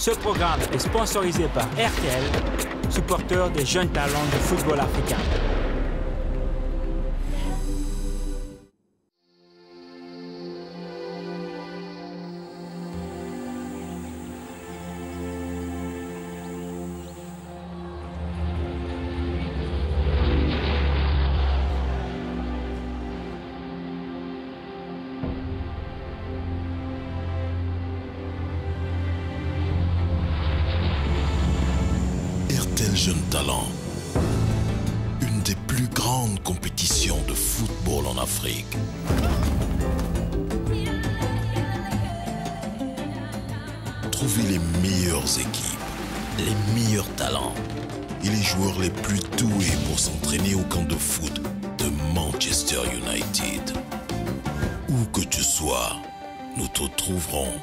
Ce programme est sponsorisé par RTL, supporteur des jeunes talents du football africain. Jeunes talents, une des plus grandes compétitions de football en Afrique. Trouvez les meilleures équipes, les meilleurs talents et les joueurs les plus doués pour s'entraîner au camp de foot de Manchester United. Où que tu sois, nous te trouverons.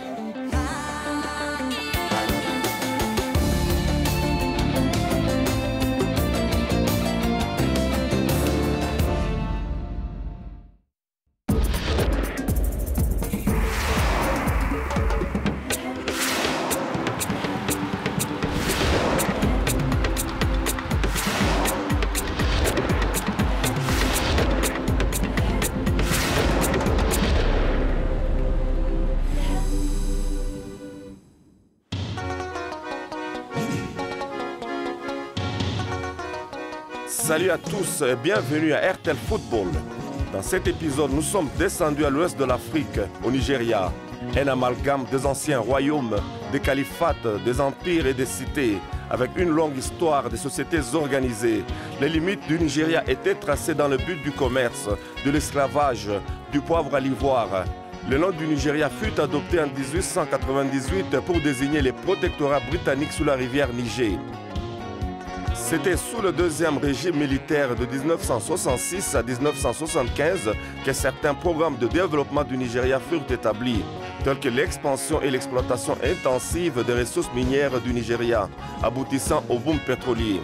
Salut à tous et bienvenue à RTL Football. Dans cet épisode, nous sommes descendus à l'ouest de l'Afrique, au Nigeria. Un amalgame des anciens royaumes, des califats, des empires et des cités, avec une longue histoire des sociétés organisées. Les limites du Nigeria étaient tracées dans le but du commerce, de l'esclavage, du poivre à l'ivoire. Le nom du Nigeria fut adopté en 1898 pour désigner les protectorats britanniques sous la rivière Niger. C'était sous le deuxième régime militaire de 1966 à 1975 que certains programmes de développement du Nigeria furent établis, tels que l'expansion et l'exploitation intensive des ressources minières du Nigeria, aboutissant au boom pétrolier.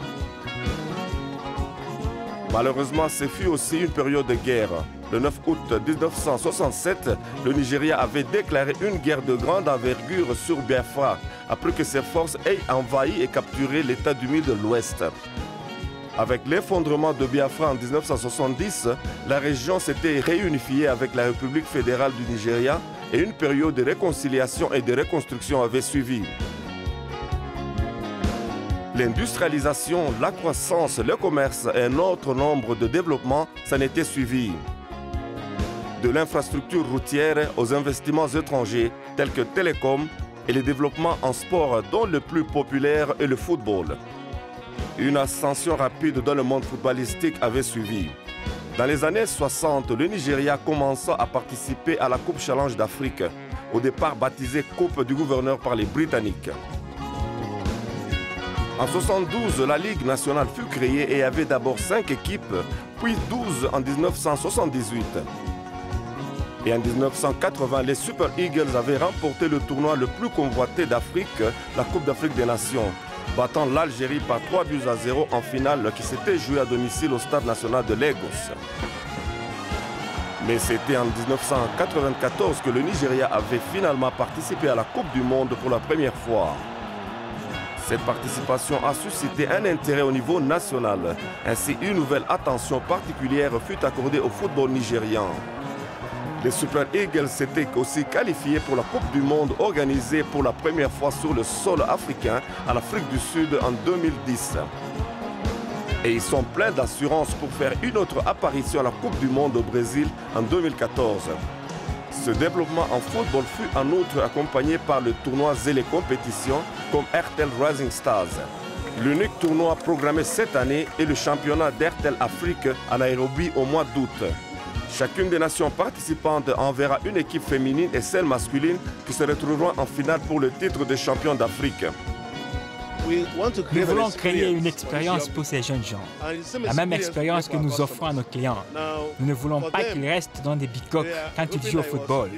Malheureusement, ce fut aussi une période de guerre. Le 9 août 1967, le Nigeria avait déclaré une guerre de grande envergure sur Biafra, après que ses forces aient envahi et capturé l'État du Mali de l'Ouest. Avec l'effondrement de Biafra en 1970, la région s'était réunifiée avec la République fédérale du Nigeria et une période de réconciliation et de reconstruction avait suivi. L'industrialisation, la croissance, le commerce et un autre nombre de développements s'en étaient suivis. De l'infrastructure routière aux investissements étrangers tels que télécom et les développements en sport dont le plus populaire est le football. Une ascension rapide dans le monde footballistique avait suivi. Dans les années 60, le Nigeria commença à participer à la Coupe Challenge d'Afrique, au départ baptisée Coupe du gouverneur par les Britanniques. En 1972, la Ligue nationale fut créée et avait d'abord 5 équipes, puis 12 en 1978. Et en 1980, les Super Eagles avaient remporté le tournoi le plus convoité d'Afrique, la Coupe d'Afrique des Nations, battant l'Algérie par 3-0 en finale qui s'était jouée à domicile au Stade national de Lagos. Mais c'était en 1994 que le Nigeria avait finalement participé à la Coupe du Monde pour la première fois. Cette participation a suscité un intérêt au niveau national. Ainsi, une nouvelle attention particulière fut accordée au football nigérian. Les Super Eagles s'étaient aussi qualifiés pour la Coupe du Monde organisée pour la première fois sur le sol africain en Afrique du Sud en 2010. Et ils sont pleins d'assurance pour faire une autre apparition à la Coupe du Monde au Brésil en 2014. Ce développement en football fut en outre accompagné par le tournoi et les compétitions comme RTL Rising Stars. L'unique tournoi programmé cette année est le championnat d'RTL Afrique à Nairobi au mois d'août. Chacune des nations participantes enverra une équipe féminine et celle masculine qui se retrouveront en finale pour le titre de champion d'Afrique. Nous voulons créer une expérience pour ces jeunes gens, la même expérience que nous offrons à nos clients. Nous ne voulons pas qu'ils restent dans des bicoques quand ils jouent au football.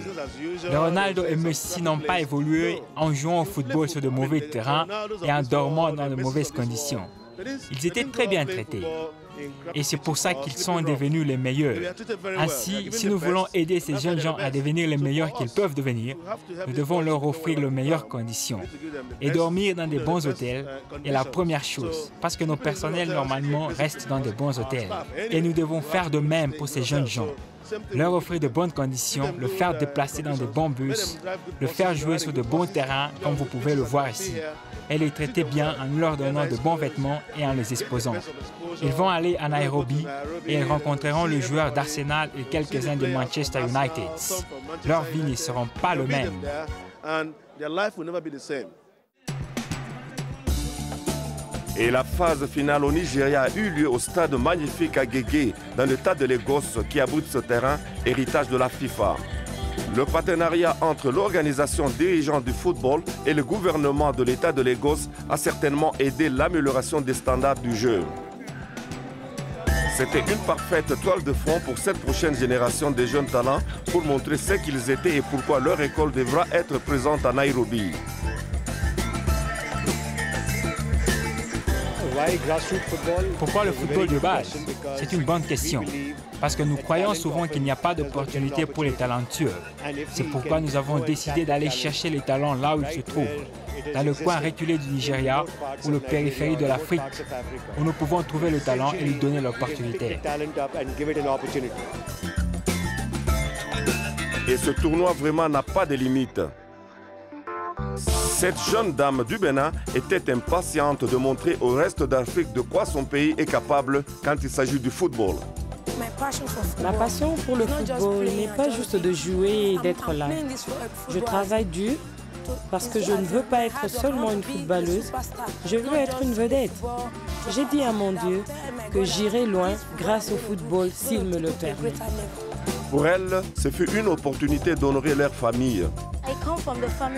Mais Ronaldo et Messi n'ont pas évolué en jouant au football sur de mauvais terrains et en dormant dans de mauvaises conditions. Ils étaient très bien traités. Et c'est pour ça qu'ils sont devenus les meilleurs. Ainsi, si nous voulons aider ces jeunes gens à devenir les meilleurs qu'ils peuvent devenir, nous devons leur offrir les meilleures conditions. Et dormir dans des bons hôtels est la première chose, parce que nos personnels normalement restent dans de bons hôtels. Et nous devons faire de même pour ces jeunes gens. Leur offrir de bonnes conditions, le faire déplacer dans de bons bus, le faire jouer sur de bons terrains, comme vous pouvez le voir ici, et les traiter bien en leur donnant de bons vêtements et en les exposant. Ils vont aller à Nairobi et ils rencontreront le joueur d'Arsenal et quelques-uns de Manchester United. Leurs vies ne seront pas le même. Et la phase finale au Nigeria a eu lieu au stade magnifique Agege, dans l'état de Lagos, qui abrite ce terrain, héritage de la FIFA. Le partenariat entre l'organisation dirigeante du football et le gouvernement de l'état de Lagos a certainement aidé l'amélioration des standards du jeu. C'était une parfaite toile de fond pour cette prochaine génération de jeunes talents pour montrer ce qu'ils étaient et pourquoi leur école devra être présente à Nairobi. Pourquoi le football de base? C'est une bonne question. Parce que nous croyons souvent qu'il n'y a pas d'opportunité pour les talentueux. C'est pourquoi nous avons décidé d'aller chercher les talents là où ils se trouvent, dans le coin reculé du Nigeria ou le périphérie de l'Afrique, où nous pouvons trouver le talent et lui donner l'opportunité. Et ce tournoi vraiment n'a pas de limite. Cette jeune dame du Bénin était impatiente de montrer au reste d'Afrique de quoi son pays est capable quand il s'agit du football. Ma passion pour le football n'est pas juste de jouer et d'être là. Je travaille dur parce que je ne veux pas être seulement une footballeuse, je veux être une vedette. J'ai dit à mon Dieu que j'irai loin grâce au football s'il me le permet. Pour elle, ce fut une opportunité d'honorer leur famille.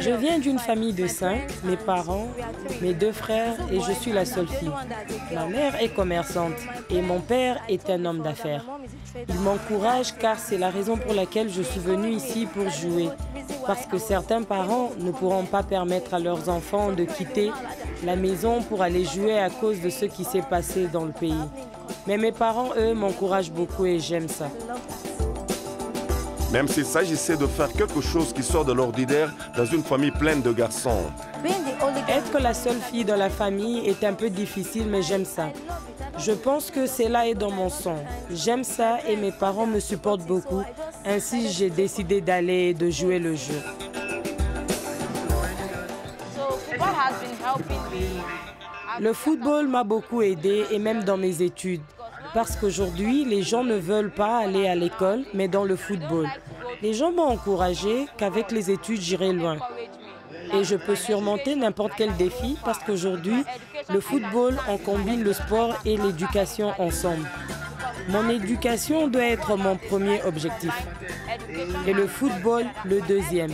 Je viens d'une famille de 5, mes parents, mes 2 frères et je suis la seule fille. Ma mère est commerçante et mon père est un homme d'affaires. Il m'encourage car c'est la raison pour laquelle je suis venue ici pour jouer. Parce que certains parents ne pourront pas permettre à leurs enfants de quitter la maison pour aller jouer à cause de ce qui s'est passé dans le pays. Mais mes parents, eux, m'encouragent beaucoup et j'aime ça. Même s'il s'agissait de faire quelque chose qui sort de l'ordinaire dans une famille pleine de garçons. Être la seule fille dans la famille est un peu difficile, mais j'aime ça. Je pense que cela est dans mon sang. J'aime ça et mes parents me supportent beaucoup. Ainsi, j'ai décidé d'aller et de jouer le jeu. Le football m'a beaucoup aidé et même dans mes études. Parce qu'aujourd'hui, les gens ne veulent pas aller à l'école, mais dans le football. Les gens m'ont encouragé qu'avec les études, j'irai loin. Et je peux surmonter n'importe quel défi parce qu'aujourd'hui, le football, on combine le sport et l'éducation ensemble. Mon éducation doit être mon premier objectif. Et le football, le deuxième.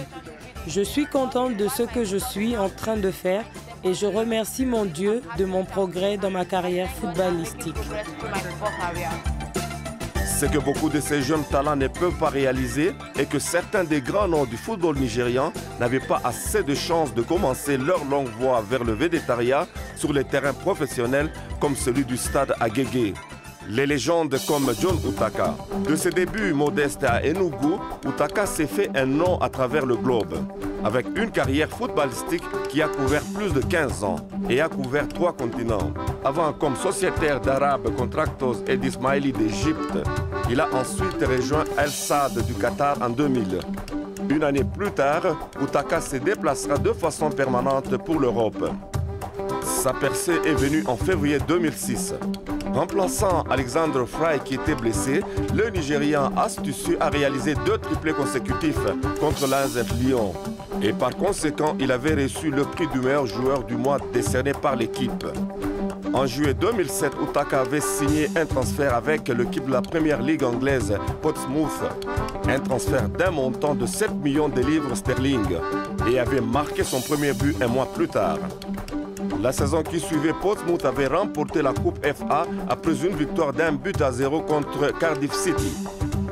Je suis contente de ce que je suis en train de faire et je remercie mon Dieu de mon progrès dans ma carrière footballistique. Ce que beaucoup de ces jeunes talents ne peuvent pas réaliser est que certains des grands noms du football nigérian n'avaient pas assez de chances de commencer leur longue voie vers le védétariat sur les terrains professionnels comme celui du stade Agege. Les légendes comme John Utaka. De ses débuts modestes à Enugu, Utaka s'est fait un nom à travers le globe, avec une carrière footballistique qui a couvert plus de 15 ans et a couvert 3 continents. Avant comme sociétaire d'Arabes Contractors et d'Ismaili d'Égypte, il a ensuite rejoint El Saad du Qatar en 2000. Une année plus tard, Utaka se déplacera de façon permanente pour l'Europe. Sa percée est venue en février 2006. Remplaçant Alexandre Frey qui était blessé, le Nigérian astucieux a réalisé 2 triplés consécutifs contre l'AS Lyon. Et par conséquent, il avait reçu le prix du meilleur joueur du mois décerné par l'équipe. En juillet 2007, Utaka avait signé un transfert avec l'équipe de la première ligue anglaise, Portsmouth. Un transfert d'un montant de 7 millions de livres sterling et avait marqué son premier but un mois plus tard. La saison qui suivait, Portsmouth avait remporté la Coupe FA après une victoire d'1-0 contre Cardiff City.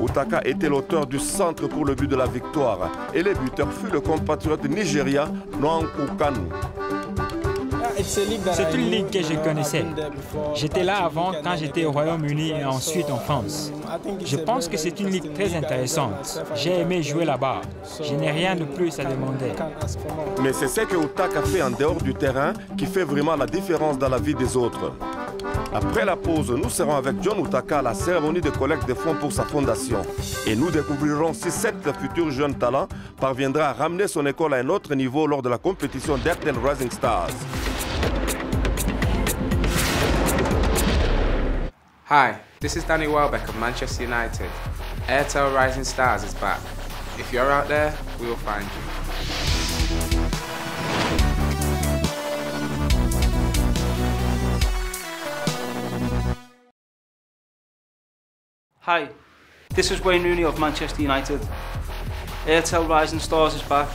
Utaka était l'auteur du centre pour le but de la victoire et le buteur fut le compatriote nigérien Nwankwo Kanu. C'est une ligue que je connaissais. J'étais là avant quand j'étais au Royaume-Uni et ensuite en France. Je pense que c'est une ligue très intéressante. J'ai aimé jouer là-bas. Je n'ai rien de plus à demander. Mais c'est ce que Utaka fait en dehors du terrain qui fait vraiment la différence dans la vie des autres. Après la pause, nous serons avec John Utaka à la cérémonie de collecte de fonds pour sa fondation. Et nous découvrirons si cet futur jeune talent parviendra à ramener son école à un autre niveau lors de la compétition d'Airtel Rising Stars. Hi, this is Danny Welbeck of Manchester United. Airtel Rising Stars is back. If you're out there, we will find you. Hi, this is Wayne Rooney of Manchester United. Airtel Rising Stars is back.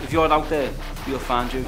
If you're out there, we'll find you.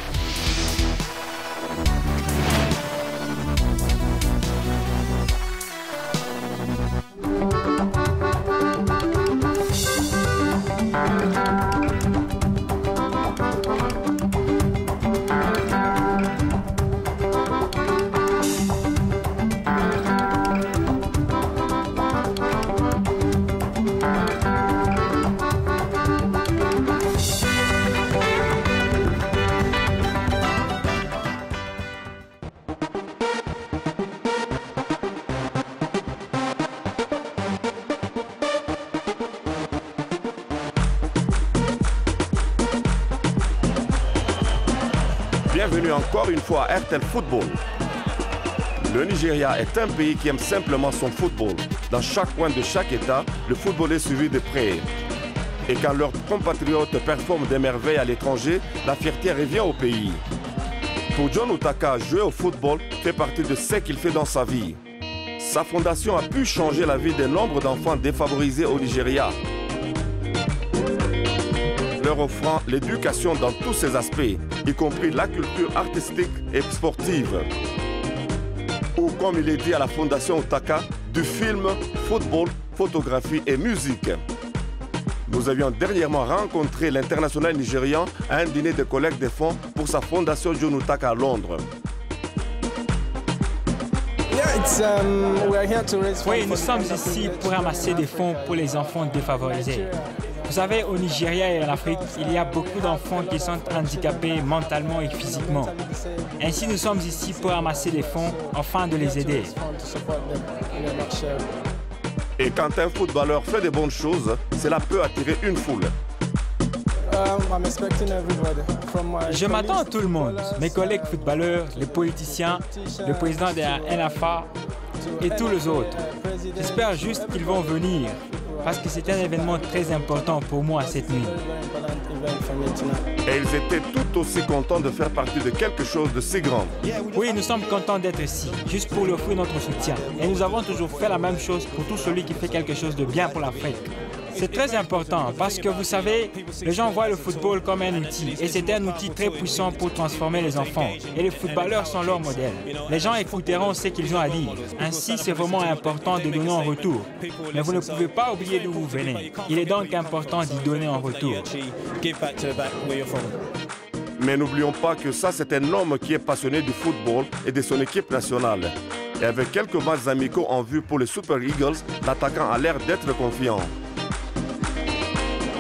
Bienvenue encore une fois à Airtel Football. Le Nigeria est un pays qui aime simplement son football. Dans chaque coin de chaque État, le football est suivi de près. Et quand leurs compatriotes performent des merveilles à l'étranger, la fierté revient au pays. Pour John Utaka, jouer au football fait partie de ce qu'il fait dans sa vie. Sa fondation a pu changer la vie de nombre d'enfants défavorisés au Nigeria, leur offrant l'éducation dans tous ses aspects, y compris la culture artistique et sportive. Ou comme il est dit à la Fondation Utaka, du film, football, photographie et musique. Nous avions dernièrement rencontré l'international nigérian à un dîner de collecte de fonds pour sa Fondation John Utaka à Londres. Oui, nous sommes ici pour ramasser des fonds pour les enfants défavorisés. Vous savez, au Nigeria et en Afrique, il y a beaucoup d'enfants qui sont handicapés mentalement et physiquement. Ainsi, nous sommes ici pour ramasser des fonds afin de les aider. Et quand un footballeur fait de bonnes choses, cela peut attirer une foule. Je m'attends à tout le monde, mes collègues footballeurs, les politiciens, le président de la NFA et tous les autres. J'espère juste qu'ils vont venir, parce que c'est un événement très important pour moi cette nuit. Et ils étaient tout aussi contents de faire partie de quelque chose de si grand. Oui, nous sommes contents d'être ici, juste pour lui offrir notre soutien. Et nous avons toujours fait la même chose pour tout celui qui fait quelque chose de bien pour l'Afrique. C'est très important parce que vous savez, les gens voient le football comme un outil et c'est un outil très puissant pour transformer les enfants. Et les footballeurs sont leur modèle. Les gens écouteront ce qu'ils ont à dire. Ainsi, c'est vraiment important de donner en retour. Mais vous ne pouvez pas oublier d'où vous venez. Il est donc important d'y donner en retour. Mais n'oublions pas que ça, c'est un homme qui est passionné du football et de son équipe nationale. Et avec quelques matchs amicaux en vue pour les Super Eagles, l'attaquant a l'air d'être confiant.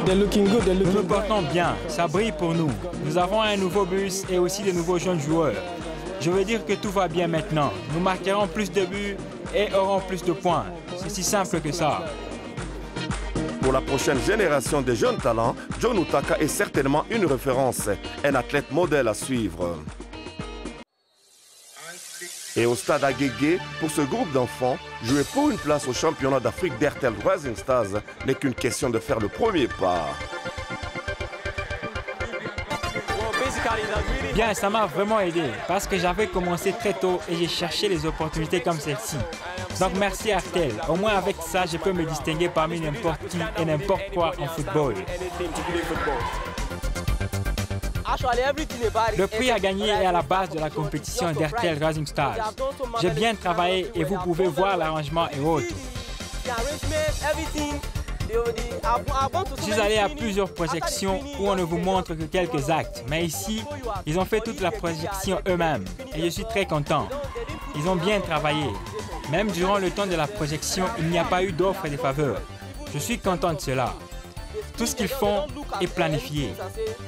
Nous nous portons bien, ça brille pour nous. Nous avons un nouveau bus et aussi de nouveaux jeunes joueurs. Je veux dire que tout va bien maintenant. Nous marquerons plus de buts et aurons plus de points. C'est si simple que ça. Pour la prochaine génération de jeunes talents, John Utaka est certainement une référence, un athlète modèle à suivre. Et au stade Agege, pour ce groupe d'enfants, jouer pour une place au championnat d'Afrique d'Airtel Rising Stars n'est qu'une question de faire le premier pas. Bien, ça m'a vraiment aidé parce que j'avais commencé très tôt et j'ai cherché les opportunités comme celle-ci. Donc merci Airtel. Au moins avec ça, je peux me distinguer parmi n'importe qui et n'importe quoi en football. Le prix à gagner est à la base de la compétition d'Airtel Rising Stars. J'ai bien travaillé et vous pouvez voir l'arrangement et autres. Je suis allé à plusieurs projections où on ne vous montre que quelques actes, mais ici, ils ont fait toute la projection eux-mêmes et je suis très content. Ils ont bien travaillé. Même durant le temps de la projection, il n'y a pas eu d'offres et de faveurs. Je suis content de cela. Tout ce qu'ils font est planifié.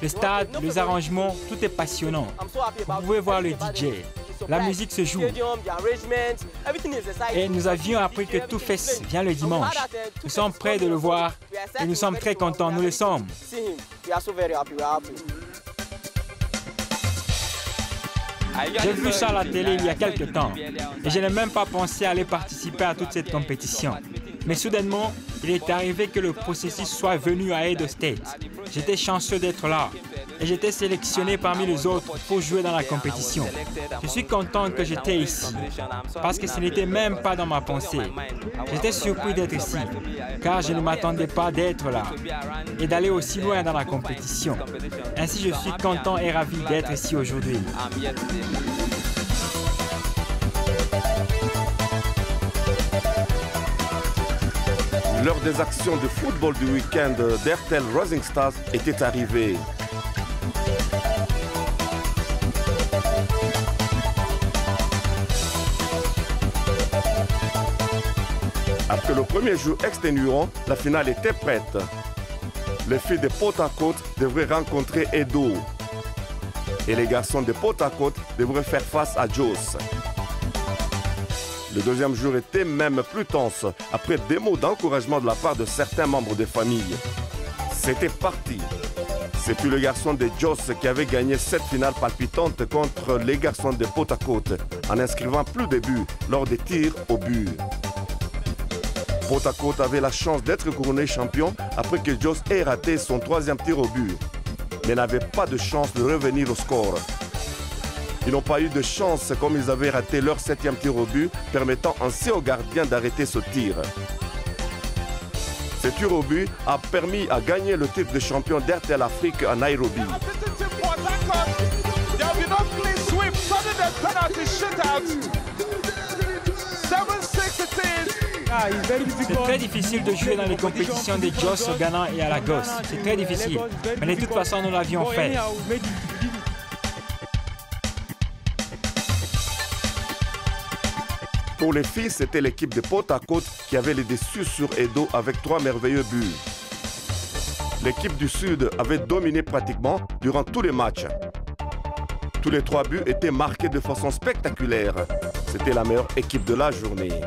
Le stade, les arrangements, tout est passionnant. Vous pouvez voir le DJ. La musique se joue. Et nous avions appris que Two Face vient le dimanche. Nous sommes prêts de le voir et nous sommes très contents, nous le sommes. J'ai vu ça à la télé il y a quelques temps et je n'ai même pas pensé aller participer à toute cette compétition. Mais soudainement, il est arrivé que le processus soit venu à Edo State. J'étais chanceux d'être là et j'étais sélectionné parmi les autres pour jouer dans la compétition. Je suis content que j'étais ici parce que ce n'était même pas dans ma pensée. J'étais surpris d'être ici car je ne m'attendais pas d'être là et d'aller aussi loin dans la compétition. Ainsi, je suis content et ravi d'être ici aujourd'hui. L'heure des actions de football du week-end d'RTL Rising Stars était arrivée. Après le premier jour exténuant, la finale était prête. Les filles de Port-à-Côte devraient rencontrer Edo. Et les garçons de Port-à-Côte devraient faire face à Jos. Le deuxième jour était même plus tense, après des mots d'encouragement de la part de certains membres de famille. C'était parti. C'est puis le garçon de Jos qui avait gagné cette finale palpitante contre les garçons de Port-à-Côte, en inscrivant plus de buts lors des tirs au but. Port-à-Côte avait la chance d'être couronné champion après que Jos ait raté son troisième tir au but, mais n'avait pas de chance de revenir au score. Ils n'ont pas eu de chance comme ils avaient raté leur septième tir au but, permettant ainsi aux gardiens d'arrêter ce tir. Ce tir au but a permis à gagner le titre de champion d'RTL Afrique à Nairobi. C'est très difficile de jouer dans les compétitions de Jos au Ghana et à Lagos. C'est très difficile, mais de toute façon, nous l'avions fait. Pour les filles, c'était l'équipe de Port-à-Côte qui avait les dessus sur Edo avec 3 merveilleux buts. L'équipe du Sud avait dominé pratiquement durant tous les matchs. Tous les 3 buts étaient marqués de façon spectaculaire. C'était la meilleure équipe de la journée.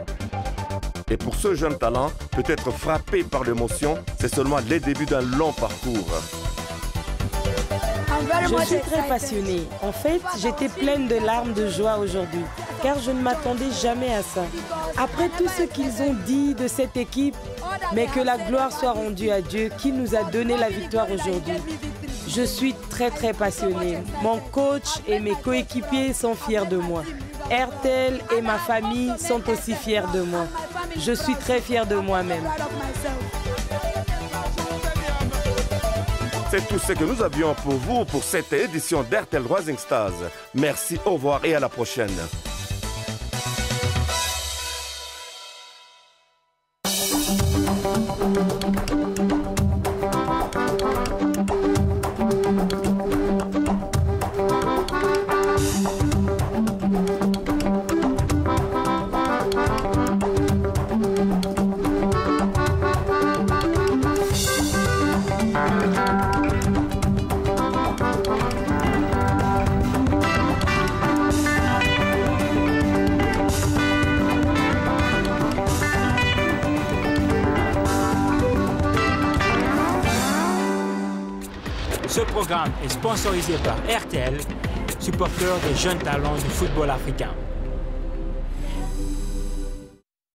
Et pour ce jeune talent, peut-être frappé par l'émotion, c'est seulement les débuts d'un long parcours. Je suis très passionnée. En fait, j'étais pleine de larmes de joie aujourd'hui, car je ne m'attendais jamais à ça. Après tout ce qu'ils ont dit de cette équipe, mais que la gloire soit rendue à Dieu qui nous a donné la victoire aujourd'hui. Je suis très passionnée. Mon coach et mes coéquipiers sont fiers de moi. RTL et ma famille sont aussi fiers de moi. Je suis très fière de moi-même. C'est tout ce que nous avions pour vous pour cette édition d'RTL Rising Stars. Merci, au revoir et à la prochaine. Ce programme est sponsorisé par RTL, supporteur des jeunes talents du football africain.